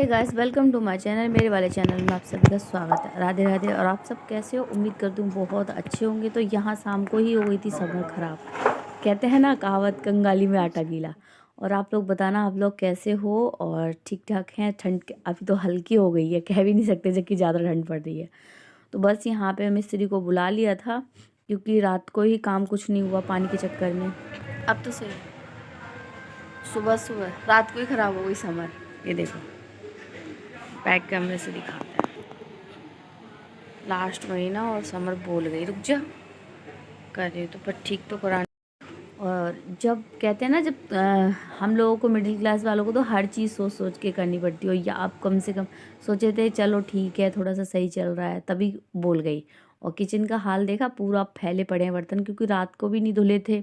Hey guys, welcome to my channel. मेरे वाले channel में आप सभी का स्वागत है। राधे राधे। और आप सब कैसे हो? उम्मीद करती हूँ बहुत अच्छे होंगे। तो यहाँ शाम को ही हो गई थी समर ख़राब। कहते हैं ना कहावत, कंगाली में आटा गीला। और आप लोग बताना, आप लोग कैसे हो और ठीक ठाक हैं? ठंड अभी तो हल्की हो गई है, कह भी नहीं सकते जबकि ज़्यादा ठंड पड़ रही है। तो बस यहाँ पे मिस्त्री को बुला लिया था क्योंकि रात को ही काम कुछ नहीं हुआ पानी के चक्कर में। अब तो सही, सुबह सुबह रात को ही ख़राब हो गई समर। ये देखो, बैक कैमरे से दिखाते हैं। लास्ट महीना और समर बोल गई रुक जा, कर रही तो पर ठीक तो करा। और जब कहते हैं ना, जब हम लोगों को, मिडिल क्लास वालों को तो हर चीज़ सोच सोच के करनी पड़ती हो, या आप कम से कम सोचे थे चलो ठीक है थोड़ा सा सही चल रहा है तभी बोल गई। और किचन का हाल देखा, पूरा फैले पड़े हैं बर्तन, क्योंकि रात को भी नहीं धुले थे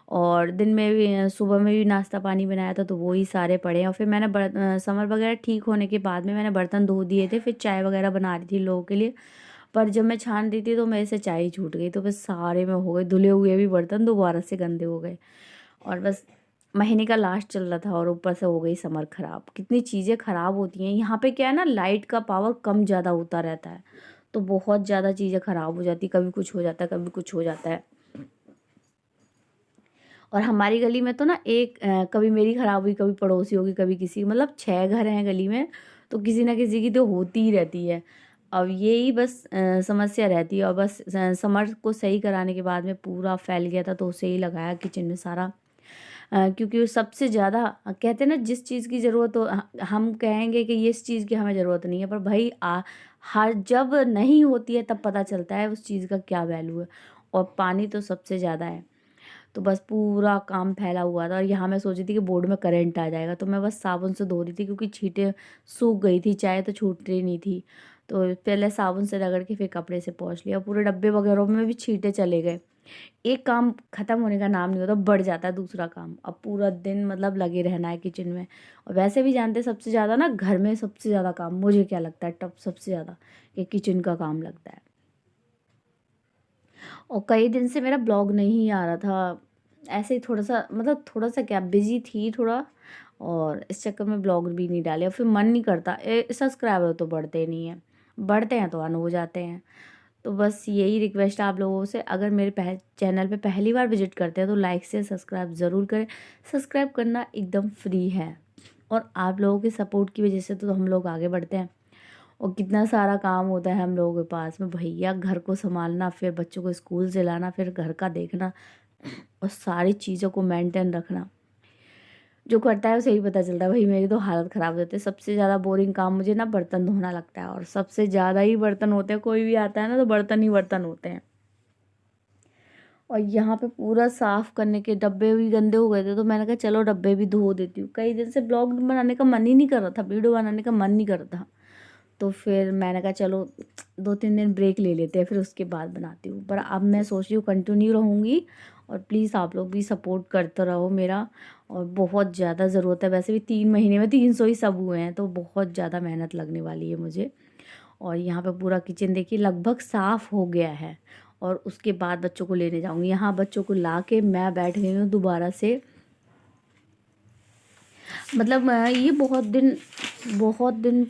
और दिन में भी, सुबह में भी नाश्ता पानी बनाया था तो वो ही सारे पड़े हैं। और फिर मैंने समर वगैरह ठीक होने के बाद में मैंने बर्तन धो दिए थे, फिर चाय वगैरह बना रही थी लोगों के लिए। पर जब मैं छान रही थी तो मेरे से चाय ही छूट गई, तो बस सारे में हो गए धुले हुए भी बर्तन दोबारा से गंदे हो गए। और बस महीने का लास्ट चल रहा था और ऊपर से हो गई समर ख़राब। कितनी चीज़ें ख़राब होती हैं यहाँ पे। क्या है ना, लाइट का पावर कम ज़्यादा होता रहता है तो बहुत ज़्यादा चीज़ें ख़राब हो जाती, कभी कुछ हो जाता है कभी कुछ हो जाता है। और हमारी गली में तो ना कभी मेरी ख़राब हुई, कभी पड़ोसियों की, कभी किसी, मतलब 6 घर हैं गली में, तो किसी ना किसी की तो होती ही रहती है। अब यही बस समस्या रहती है। और बस समर को सही कराने के बाद में पूरा फैल गया था तो उसे ही लगाया किचन में सारा। क्योंकि वो सबसे ज़्यादा, कहते हैं ना, जिस चीज़ की ज़रूरत हो, हम कहेंगे कि ये इस चीज़ की हमें ज़रूरत नहीं है, पर भाई हर जब नहीं होती है तब पता चलता है उस चीज़ का क्या वैल्यू है। और पानी तो सबसे ज़्यादा है। तो बस पूरा काम फैला हुआ था और यहाँ मैं सोची थी कि बोर्ड में करंट आ जाएगा, तो मैं बस साबुन से धो रही थी क्योंकि छींटे सूख गई थी, चाय तो छूट रही नहीं थी। तो पहले साबुन से रगड़ के फिर कपड़े से पोंछ लिया। पूरे डब्बे वगैरह में भी छींटे चले गए। एक काम खत्म होने का नाम नहीं होता, बढ़ जाता है दूसरा काम। अब पूरा दिन मतलब लगे रहना है किचन में। और वैसे भी जानते, सबसे ज़्यादा ना घर में सबसे ज़्यादा काम मुझे क्या लगता है, टप सबसे ज़्यादा कि किचन का काम लगता है। और कई दिन से मेरा ब्लॉग नहीं आ रहा था, ऐसे ही थोड़ा सा, मतलब थोड़ा सा क्या, बिजी थी थोड़ा, और इस चक्कर में ब्लॉग भी नहीं डाले। और फिर मन नहीं करता, सब्सक्राइबर तो बढ़ते नहीं हैं, बढ़ते हैं तो अन हो जाते हैं। तो बस यही रिक्वेस्ट है आप लोगों से, अगर मेरे चैनल पे पहली बार विजिट करते हैं तो लाइक से सब्सक्राइब ज़रूर करें। सब्सक्राइब करना एकदम फ्री है और आप लोगों के सपोर्ट की वजह से तो हम लोग आगे बढ़ते हैं। और कितना सारा काम होता है हम लोगों के पास में भैया, घर को संभालना, फिर बच्चों को स्कूल से लाना, फिर घर का देखना और सारी चीज़ों को मेंटेन रखना। जो करता है उसे ही पता चलता है। भाई मेरी तो हालत ख़राब हो जाती है। सबसे ज़्यादा बोरिंग काम मुझे ना बर्तन धोना लगता है, और सबसे ज़्यादा ही बर्तन होते हैं। कोई भी आता है ना तो बर्तन ही बर्तन होते हैं। और यहाँ पे पूरा साफ़ करने के, डब्बे भी गंदे हो गए थे तो मैंने कहा चलो डब्बे भी धो देती हूँ। कई दिन से ब्लॉग बनाने का मन ही नहीं कर रहा था, वीडियो बनाने का मन नहीं कर रहा था। तो फिर मैंने कहा चलो 2-3 दिन ब्रेक ले लेते हैं, फिर उसके बाद बनाती हूँ। पर अब मैं सोच रही हूँ कंटिन्यू रहूँगी। और प्लीज़ आप लोग भी सपोर्ट करते रहो मेरा। और बहुत ज़्यादा ज़रूरत है, वैसे भी 3 महीने में 300 ही सब हुए हैं तो बहुत ज़्यादा मेहनत लगने वाली है मुझे। और यहाँ पे पूरा किचन देखिए लगभग साफ़ हो गया है। और उसके बाद बच्चों को लेने जाऊँगी। यहाँ बच्चों को ला के मैं बैठ गई हूँ दोबारा से। मतलब ये बहुत दिन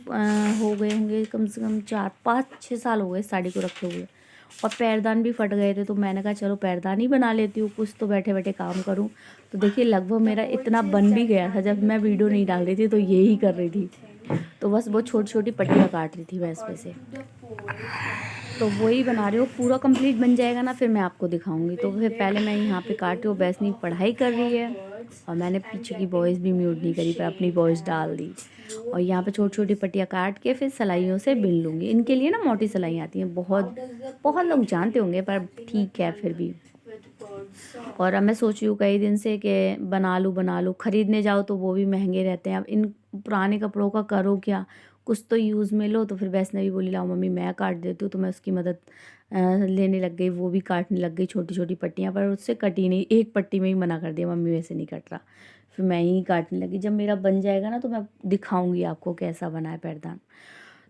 हो गए होंगे, कम से कम 4-5-6 साल हो गए साड़ी को रखे हुए। और पैरदान भी फट गए थे तो मैंने कहा चलो पैरदान ही बना लेती हूँ, कुछ तो बैठे बैठे काम करूँ। तो देखिए लगभग मेरा इतना बन भी गया था, जब मैं वीडियो नहीं डाल रही थी तो यही कर रही थी। तो बस वो छोटी छोटी पट्टियाँ काट रही थी मैं इसमें से। तो वही बना रही हूँ, पूरा कंप्लीट बन जाएगा ना फिर मैं आपको दिखाऊंगी। तो फिर पहले मैं यहाँ पे काट रही हूँ। बैसनी पढ़ाई कर रही है और मैंने पीछे की वॉइस भी म्यूट नहीं करी, पर अपनी वॉइस डाल दी। और यहाँ पे छोटी छोटी पट्टियाँ काट के फिर सिलाइयों से बिन लूँगी। इनके लिए ना मोटी सिलाई आती हैं, बहुत बहुत लोग जानते होंगे पर ठीक है फिर भी। और अब मैं सोच रही हूँ कई दिन से कि बना लूँ। ख़रीदने जाओ तो वो भी महंगे रहते हैं। अब इन पुराने कपड़ों का करो क्या, कुछ तो यूज़ में लो। तो फिर वैष्णवी बोली लाओ मम्मी मैं काट देती हूँ, तो मैं उसकी मदद लेने लग गई। वो भी काटने लग गई छोटी छोटी पट्टियाँ, पर उससे कटी नहीं। एक पट्टी में ही मना कर दिया, मम्मी वैसे नहीं कट रहा। फिर मैं ही काटने लगी। जब मेरा बन जाएगा ना तो मैं दिखाऊंगी आपको कैसा बना है पैरदान।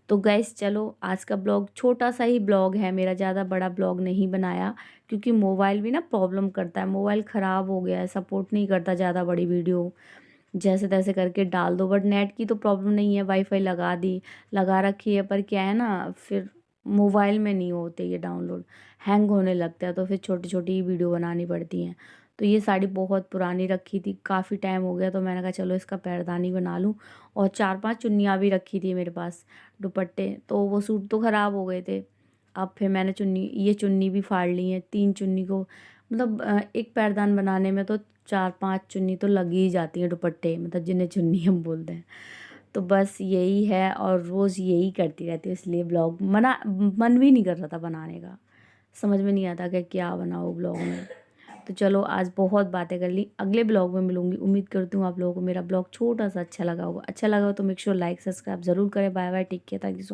तो गैस चलो, आज का ब्लॉग छोटा सा ही ब्लॉग है मेरा, ज़्यादा बड़ा ब्लॉग नहीं बनाया क्योंकि मोबाइल भी ना प्रॉब्लम करता है। मोबाइल ख़राब हो गया है, सपोर्ट नहीं करता ज़्यादा बड़ी वीडियो। जैसे तैसे करके डाल दो। बट नेट की तो प्रॉब्लम नहीं है, वाईफाई लगा रखी है, पर क्या है ना, फिर मोबाइल में नहीं होते ये डाउनलोड, हैंग होने लगता है, तो फिर छोटी छोटी वीडियो बनानी पड़ती हैं। तो ये साड़ी बहुत पुरानी रखी थी, काफ़ी टाइम हो गया, तो मैंने कहा चलो इसका पैरदानी बना लूँ। और 4-5 चुन्नियाँ भी रखी थी मेरे पास, दुपट्टे, तो वो सूट तो ख़राब हो गए थे। अब फिर मैंने ये चुन्नी भी फाड़ ली है, 3 चुन्नी को, मतलब एक पैरदान बनाने में तो 4-5 चुन्नी तो लगी ही जाती हैं, दुपट्टे मतलब जिन्हें चुन्नी हम बोलते हैं। तो बस यही है, और रोज़ यही करती रहती हूँ, इसलिए ब्लॉग मन भी नहीं कर रहा था बनाने का, समझ में नहीं आता कि क्या बनाओ ब्लॉग में। तो चलो आज बहुत बातें कर ली, अगले ब्लॉग में मिलूंगी। उम्मीद करती हूँ आप लोगों को मेरा ब्लॉग छोटा सा अच्छा लगा होगा। अच्छा लगा हो तो मेक श्योर लाइक सब्सक्राइब ज़रूर करें। Bye bye, take care, thank you so much.